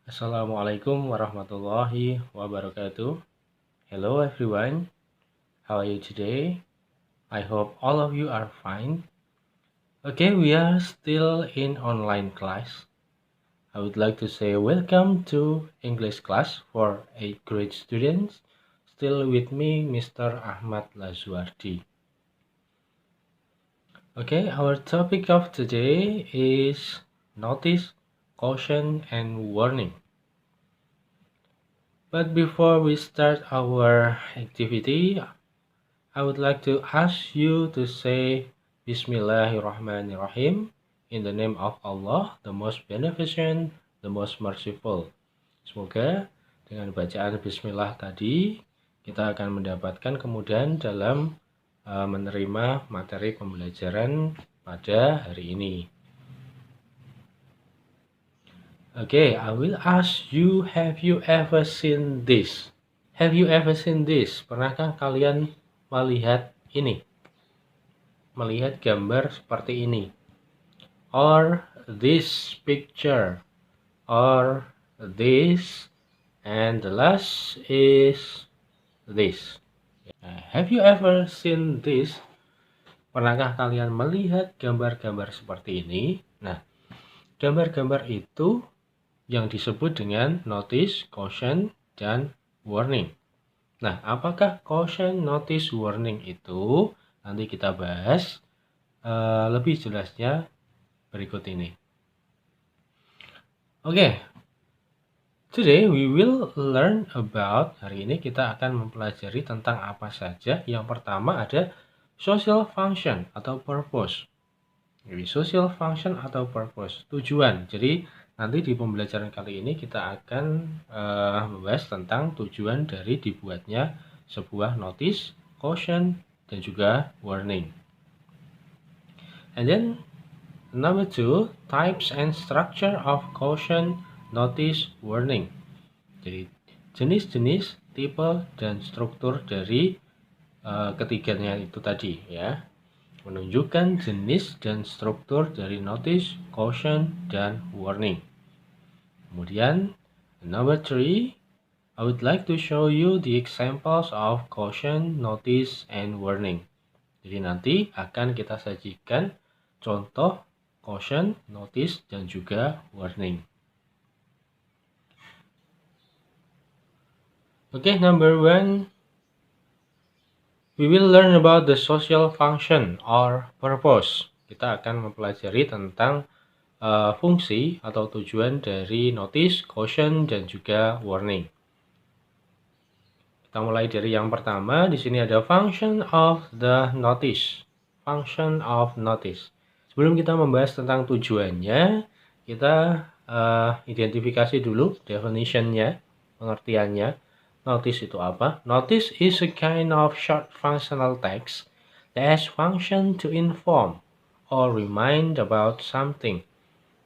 Assalamualaikum warahmatullahi wabarakatuh. Hello everyone, how are you today? I hope all of you are fine. Okay, we are still in online class. I would like to say welcome to English class for 8th grade students. Still with me, Mr. Ahmad Lazuardi. Okay, our topic of today is notice, caution, and warning. But before we start our activity, I would like to ask you to say Bismillahirrahmanirrahim in the name of Allah, the most beneficent, the most merciful. Semoga dengan bacaan Bismillah tadi kita akan mendapatkan kemudahan dalam menerima materi pembelajaran pada hari ini. Okay, I will ask you, have you ever seen this? Have you ever seen this? Pernahkah kalian melihat ini? Melihat gambar seperti ini? Or this picture? Or this? And the last is this. Have you ever seen this? Pernahkah kalian melihat gambar-gambar seperti ini? Nah, gambar-gambar itu yang disebut dengan notice, caution, dan warning. Nah, apakah caution, notice, warning itu? Nanti kita bahas lebih jelasnya berikut ini. Oke, today we will learn about, hari ini kita akan mempelajari tentang apa saja. Yang pertama ada social function atau purpose. Jadi social function atau purpose, tujuan. Jadi nanti di pembelajaran kali ini kita akan membahas tentang tujuan dari dibuatnya sebuah notice, caution, dan juga warning. And then number 2, types and structure of caution, notice, warning. Jadi jenis-jenis, tipe, dan struktur dari ketiganya itu tadi ya. Menunjukkan jenis dan struktur dari notice, caution, dan warning. Kemudian, number 3, I would like to show you the examples of caution, notice, and warning. Jadi nanti akan kita sajikan contoh caution, notice, dan juga warning. Okay, number 1, we will learn about the social function or purpose. Kita akan mempelajari tentang fungsi atau tujuan dari notice, caution, dan juga warning. Kita mulai dari yang pertama. Di sini ada function of the notice. Function of notice. Sebelum kita membahas tentang tujuannya, kita identifikasi dulu definitionnya, pengertiannya. Notice itu apa? Notice is a kind of short functional text that has function to inform or remind about something.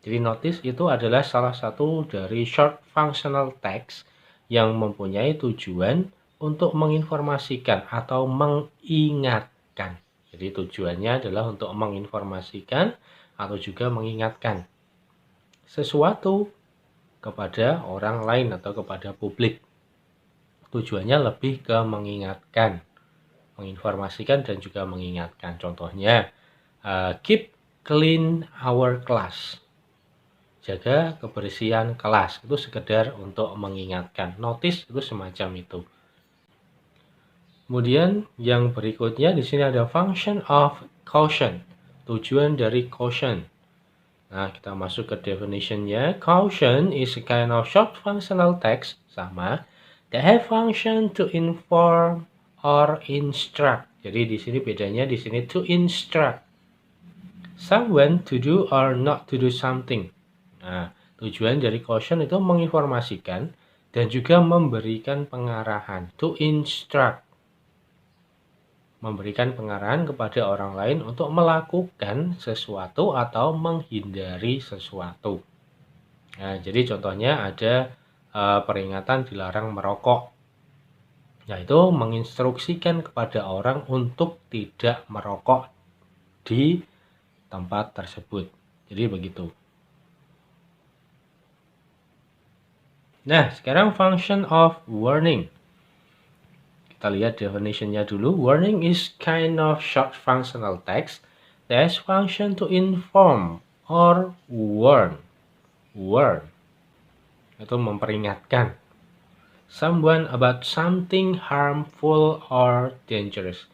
Jadi notice itu adalah salah satu dari short functional text yang mempunyai tujuan untuk menginformasikan atau mengingatkan. Jadi tujuannya adalah untuk menginformasikan atau juga mengingatkan sesuatu kepada orang lain atau kepada publik. Tujuannya lebih ke mengingatkan, menginformasikan, dan juga mengingatkan. Contohnya, keep clean our class. Jaga kebersihan kelas. Itu sekedar untuk mengingatkan. Notice itu semacam itu. Kemudian yang berikutnya di sini ada function of caution. Tujuan dari caution. Nah, kita masuk ke definitionnya. Caution is a kind of short functional text, sama, that have function to inform or instruct. Jadi di sini bedanya, di sini to instruct someone to do or not to do something. Nah, tujuan dari caution itu menginformasikan dan juga memberikan pengarahan, to instruct. Memberikan pengarahan kepada orang lain untuk melakukan sesuatu atau menghindari sesuatu. Nah, jadi contohnya ada peringatan dilarang merokok. Yaitu menginstruksikan kepada orang untuk tidak merokok di tempat tersebut. Jadi begitu. Nah, sekarang function of warning. Kita lihat definitionnya dulu. Warning is kind of short functional text that function to inform or warn. Warn itu memperingatkan someone about something harmful or dangerous.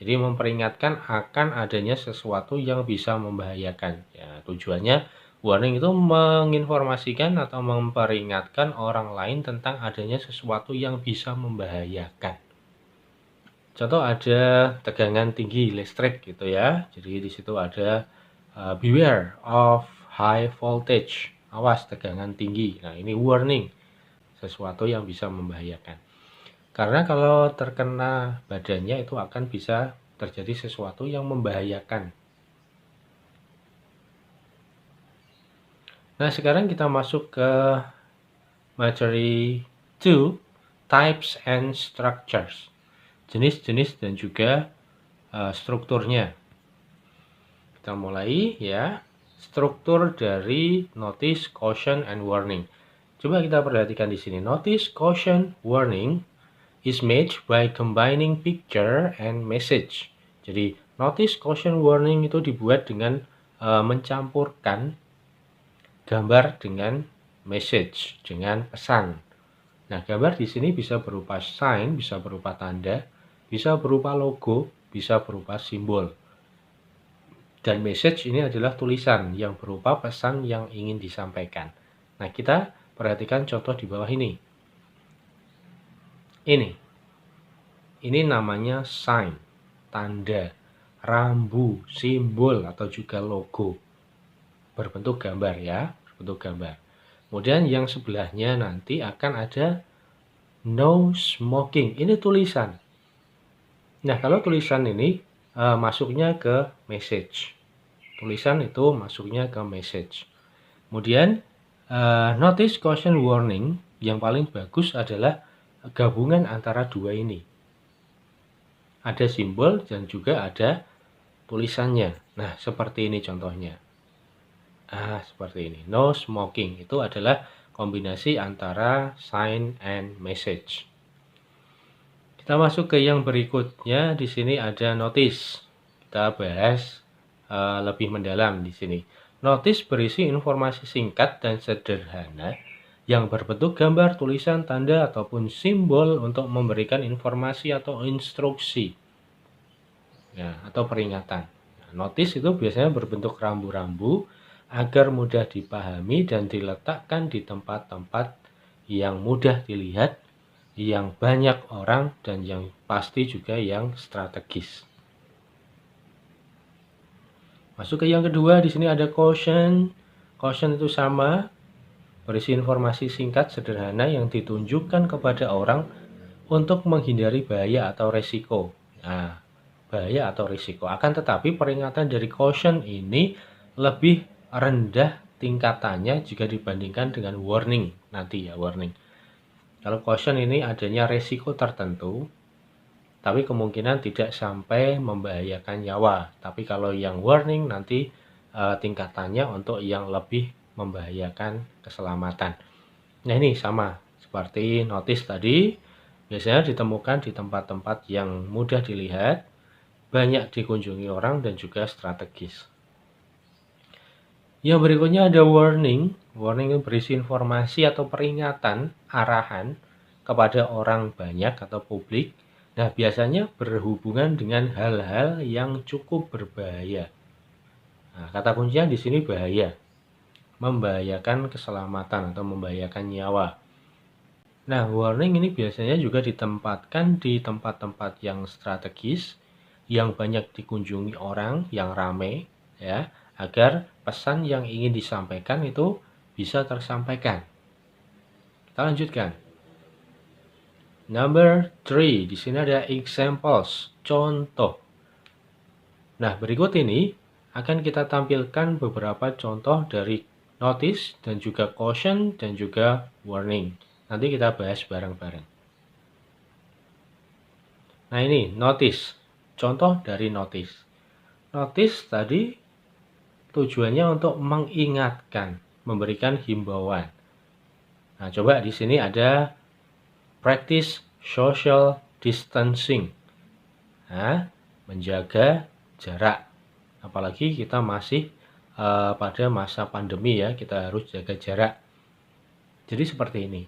Jadi memperingatkan akan adanya sesuatu yang bisa membahayakan. Ya, tujuannya warning itu menginformasikan atau memperingatkan orang lain tentang adanya sesuatu yang bisa membahayakan. Contoh ada tegangan tinggi listrik gitu ya. Jadi di situ ada beware of high voltage. Awas tegangan tinggi. Nah, ini warning, sesuatu yang bisa membahayakan. Karena kalau terkena badannya itu akan bisa terjadi sesuatu yang membahayakan. Nah, sekarang kita masuk ke materi 2, types and structures. Jenis-jenis dan juga strukturnya. Kita mulai ya. Struktur dari notice, caution, and warning. Coba kita perhatikan di sini. Notice, caution, warning is made by combining picture and message. Jadi, notice, caution, warning itu dibuat dengan mencampurkan gambar dengan message, dengan pesan. Nah, gambar di sini bisa berupa sign, bisa berupa tanda, bisa berupa logo, bisa berupa simbol. Dan message ini adalah tulisan yang berupa pesan yang ingin disampaikan. Nah, kita perhatikan contoh di bawah ini. Ini namanya sign, tanda, rambu, simbol, atau juga logo. Berbentuk gambar ya, berbentuk gambar. Kemudian yang sebelahnya nanti akan ada no smoking. Ini tulisan. Nah, kalau tulisan ini masuknya ke message. Tulisan itu masuknya ke message. Kemudian notice, caution, warning yang paling bagus adalah gabungan antara dua ini. Ada simbol dan juga ada tulisannya. Nah, seperti ini contohnya. Seperti ini. No smoking itu adalah kombinasi antara sign and message. Kita masuk ke yang berikutnya. Di sini ada notice. Kita bahas lebih mendalam di sini. Notice berisi informasi singkat dan sederhana yang berbentuk gambar, tulisan, tanda, ataupun simbol untuk memberikan informasi atau instruksi ya, atau peringatan. Notice itu biasanya berbentuk rambu-rambu agar mudah dipahami dan diletakkan di tempat-tempat yang mudah dilihat, yang banyak orang, dan yang pasti juga yang strategis. Masuk ke yang kedua, di sini ada caution. Caution itu sama, berisi informasi singkat sederhana yang ditunjukkan kepada orang untuk menghindari bahaya atau resiko. Nah, bahaya atau risiko. Akan tetapi peringatan dari caution ini lebih rendah tingkatannya jika dibandingkan dengan warning nanti ya, warning. Kalau caution ini adanya risiko tertentu, tapi kemungkinan tidak sampai membahayakan nyawa. Tapi kalau yang warning nanti tingkatannya untuk yang lebih membahayakan keselamatan. Nah, ini sama seperti notice tadi, biasanya ditemukan di tempat-tempat yang mudah dilihat, banyak dikunjungi orang, dan juga strategis. Yang berikutnya ada warning. Warning itu berisi informasi atau peringatan, arahan kepada orang banyak atau publik. Nah, biasanya berhubungan dengan hal-hal yang cukup berbahaya. Nah, kata kuncinya di sini bahaya. Membahayakan keselamatan atau membahayakan nyawa. Nah, warning ini biasanya juga ditempatkan di tempat-tempat yang strategis, yang banyak dikunjungi orang, yang ramai, ya, agar pesan yang ingin disampaikan itu bisa tersampaikan. Kita lanjutkan. Number 3, di sini ada examples, contoh. Nah, berikut ini akan kita tampilkan beberapa contoh dari notice dan juga caution dan juga warning. Nanti kita bahas bareng-bareng. Nah, ini notice, contoh dari notice. Notice tadi tujuannya untuk mengingatkan, memberikan himbauan. Nah, coba di sini ada practice social distancing. Nah, menjaga jarak. Apalagi kita masih pada masa pandemi ya, kita harus jaga jarak. Jadi seperti ini.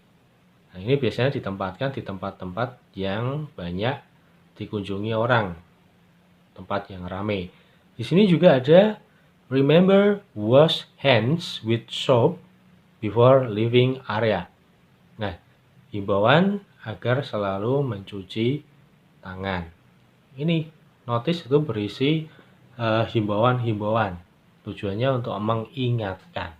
Nah, ini biasanya ditempatkan di tempat-tempat yang banyak dikunjungi orang, tempat yang ramai. Di sini juga ada remember wash hands with soap before leaving area. Nah, himbauan agar selalu mencuci tangan. Ini notice itu berisi himbauan-himbauan. Tujuannya untuk mengingatkan.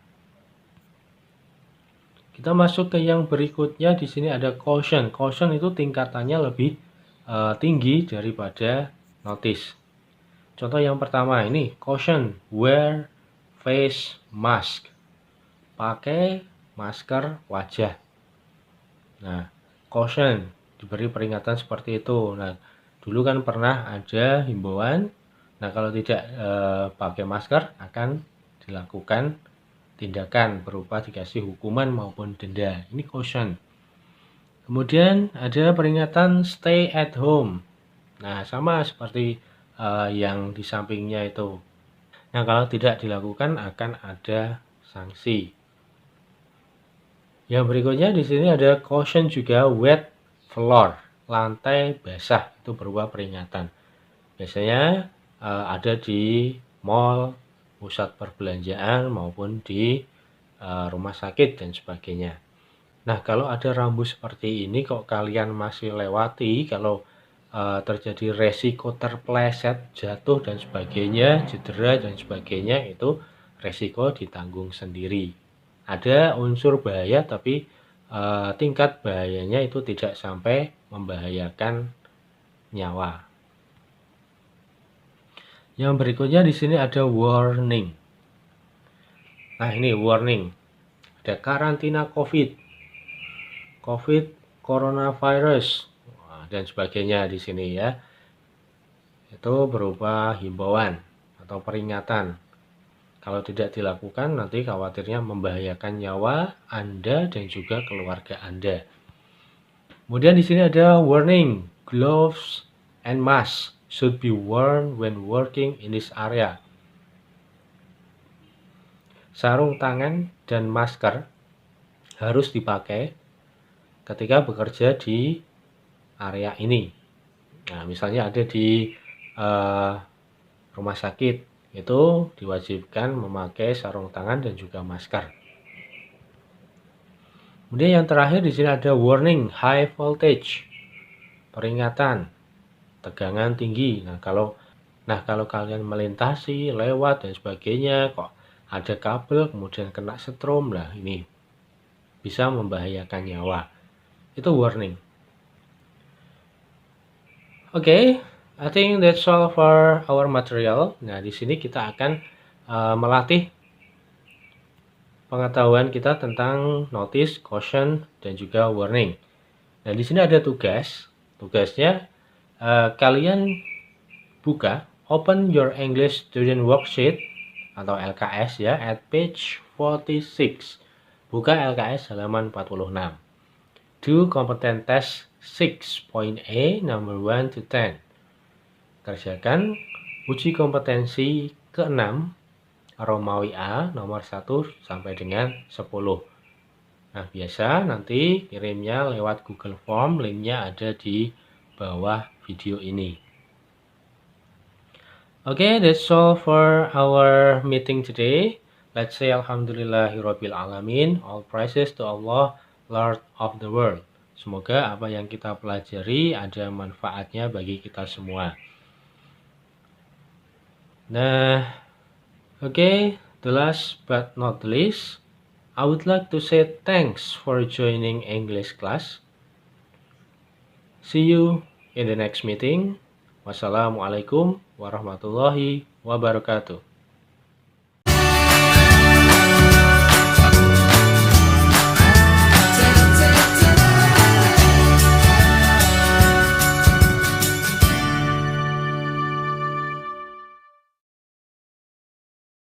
Kita masuk ke yang berikutnya. Di sini ada caution. Caution itu tingkatannya lebih tinggi daripada notice. Contoh yang pertama ini, caution, wear face mask. Pakai masker wajah. Nah, caution diberi peringatan seperti itu. Nah, dulu kan pernah ada himbauan. Nah, kalau tidak pakai masker akan dilakukan tindakan berupa dikasih hukuman maupun denda. Ini caution. Kemudian ada peringatan stay at home. Nah, sama seperti yang di sampingnya itu. Nah, kalau tidak dilakukan akan ada sanksi. Yang berikutnya di sini ada caution juga wet floor, lantai basah, itu berupa peringatan. Biasanya ada di mall, pusat perbelanjaan maupun di rumah sakit dan sebagainya. Nah, kalau ada rambu seperti ini kok kalian masih lewati, kalau terjadi resiko terpleset, jatuh dan sebagainya, cedera dan sebagainya, itu resiko ditanggung sendiri. Ada unsur bahaya tapi tingkat bahayanya itu tidak sampai membahayakan nyawa. Yang berikutnya di sini ada warning. Nah, ini warning. Ada karantina COVID, coronavirus, dan sebagainya di sini ya. Itu berupa himbauan atau peringatan. Kalau tidak dilakukan nanti khawatirnya membahayakan nyawa Anda dan juga keluarga Anda. Kemudian di sini ada warning, gloves and mask should be worn when working in this area. Sarung tangan dan masker harus dipakai ketika bekerja di area ini. Nah, misalnya ada di rumah sakit, itu diwajibkan memakai sarung tangan dan juga masker. Kemudian yang terakhir di sini ada warning high voltage, peringatan tegangan tinggi. Nah, kalau kalian melintasi, lewat dan sebagainya, kok ada kabel kemudian kena setrum, lah ini bisa membahayakan nyawa. Itu warning. Oke, I think that's all for our material. Nah, di sini kita akan melatih pengetahuan kita tentang notice, caution, dan juga warning. Nah, di sini ada tugas. Tugasnya kalian buka Open Your English Student Worksheet atau LKS ya at page 46. Buka LKS halaman 46. Do competent test 6.A number 1 to 10. Kerjakan uji kompetensi ke-6 Romawi A nomor 1 sampai dengan 10. Nah, biasa nanti kirimnya lewat Google Form, linknya ada di bawah video ini. Okay, that's all for our meeting today. Let's say Alhamdulillahirabbil alamin. All praises to Allah, Lord of the world. Semoga apa yang kita pelajari ada manfaatnya bagi kita semua. Nah, okay, the last but not least, I would like to say thanks for joining English class. See you in the next meeting. Wassalamualaikum warahmatullahi wabarakatuh.